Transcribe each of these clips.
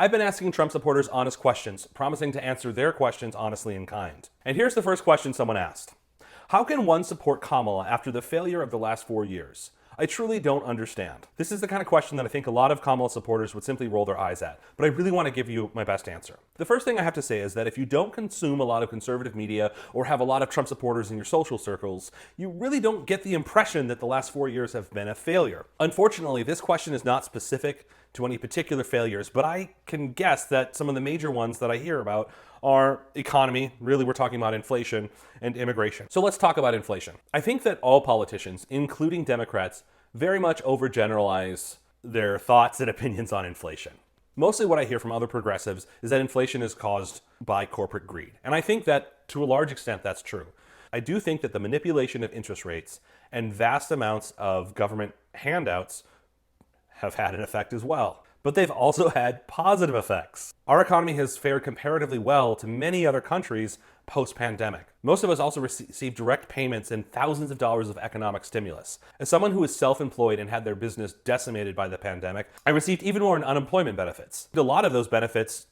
I've been asking Trump supporters honest questions, promising to answer their questions honestly and kind. And here's the first question someone asked. How can one support Kamala after the failure of the last 4 years? I truly don't understand. This is the kind of question that I think a lot of Kamala supporters would simply roll their eyes at, but I really want to give you my best answer. The first thing I have to say is that if you don't consume a lot of conservative media or have a lot of Trump supporters in your social circles, you really don't get the impression that the last 4 years have been a failure. Unfortunately, this question is not specific to any particular failures, but I can guess that some of the major ones that I hear about are economy, really we're talking about inflation, and immigration. So let's talk about inflation. I think that all politicians, including Democrats, very much overgeneralize their thoughts and opinions on inflation. Mostly what I hear from other progressives is that inflation is caused by corporate greed. And I think that to a large extent that's true. I do think that the manipulation of interest rates and vast amounts of government handouts have had an effect as well. But they've also had positive effects. Our economy has fared comparatively well to many other countries post-pandemic. Most of us also received direct payments and thousands of dollars of economic stimulus. As someone who is self-employed and had their business decimated by the pandemic, I received even more in unemployment benefits. A lot of those benefits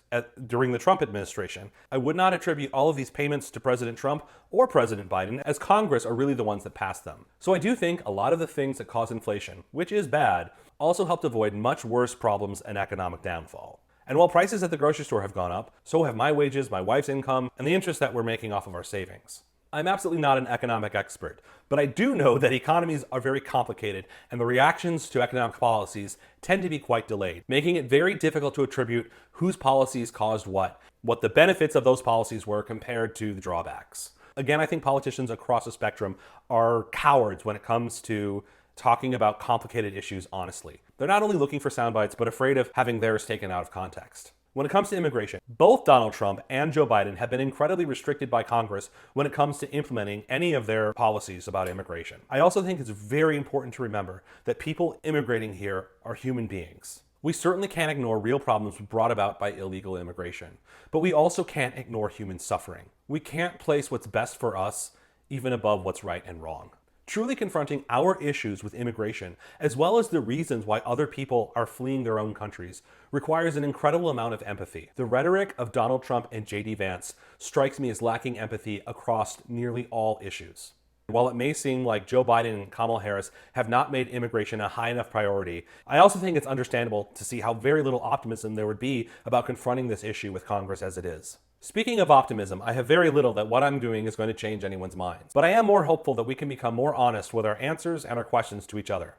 during the Trump administration. I would not attribute all of these payments to President Trump or President Biden, as Congress are really the ones that passed them. So I do think a lot of the things that cause inflation, which is bad, also helped avoid much worse problems and economic downfall. And while prices at the grocery store have gone up, so have my wages, my wife's income, and the interest that we're making off of our savings. I'm absolutely not an economic expert, but I do know that economies are very complicated and the reactions to economic policies tend to be quite delayed, making it very difficult to attribute whose policies caused what the benefits of those policies were compared to the drawbacks. Again, I think politicians across the spectrum are cowards when it comes to talking about complicated issues honestly. They're not only looking for sound bites, but afraid of having theirs taken out of context. When it comes to immigration, both Donald Trump and Joe Biden have been incredibly restricted by Congress when it comes to implementing any of their policies about immigration. I also think it's very important to remember that people immigrating here are human beings. We certainly can't ignore real problems brought about by illegal immigration, but we also can't ignore human suffering. We can't place what's best for us even above what's right and wrong. Truly confronting our issues with immigration, as well as the reasons why other people are fleeing their own countries, requires an incredible amount of empathy. The rhetoric of Donald Trump and J.D. Vance strikes me as lacking empathy across nearly all issues. While it may seem like Joe Biden and Kamala Harris have not made immigration a high enough priority, I also think it's understandable to see how very little optimism there would be about confronting this issue with Congress as it is. Speaking of optimism, I have very little that what I'm doing is going to change anyone's minds, but I am more hopeful that we can become more honest with our answers and our questions to each other.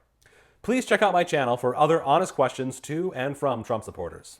Please check out my channel for other honest questions to and from Trump supporters.